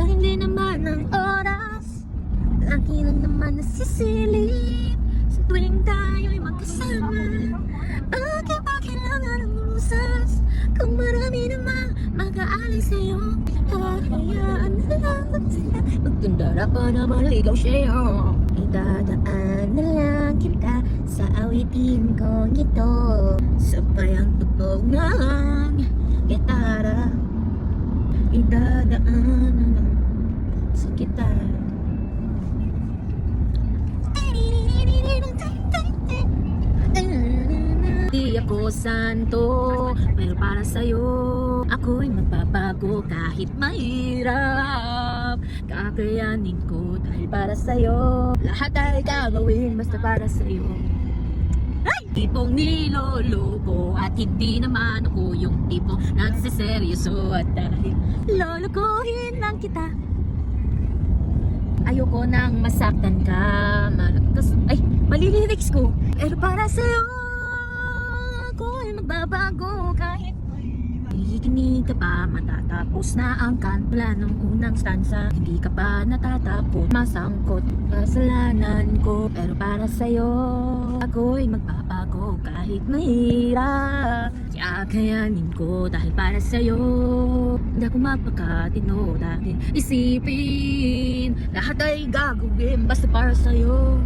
hindi naman ang oras, lagi lang naman nasisilip sa tuwing tayo'y magkasama. Bakit ba kailangan ng usas kung marami namang mag-aalay sa'yo? Hayaan na lang sila magtundara pa na maligaw sa'yo. Idadaan na lang kita sa awitin kong ito, sabay ang tugtog ng gitara. Idadaan na lang sa gitara. Di ako santo, pero para sa'yo ako'y magbabago kahit mahirap. Kakayanin ko dahil para sa'yo, lahat ay gagawin basta para sa'yo. Ay! Tipong niloloko at hindi naman ako yung tipong nagsiseryoso. At dahil lolokohin lang kita, ayoko nang masaktan ka. Ay, mali lyrics ko. Pero para sa'yo ako'y magbabago kahit nakikinig ka pa, matatapos na ang kantula ng unang stanza. Hindi ka pa natatapos, masangkot kasalanan ko. Pero para sa'yo ako'y magbabago kahit mahirap. Kakayanin ko dahil para sa'yo. Hindi ako magpakatino dahil isipin lahat ay gagawin basta para sa'yo.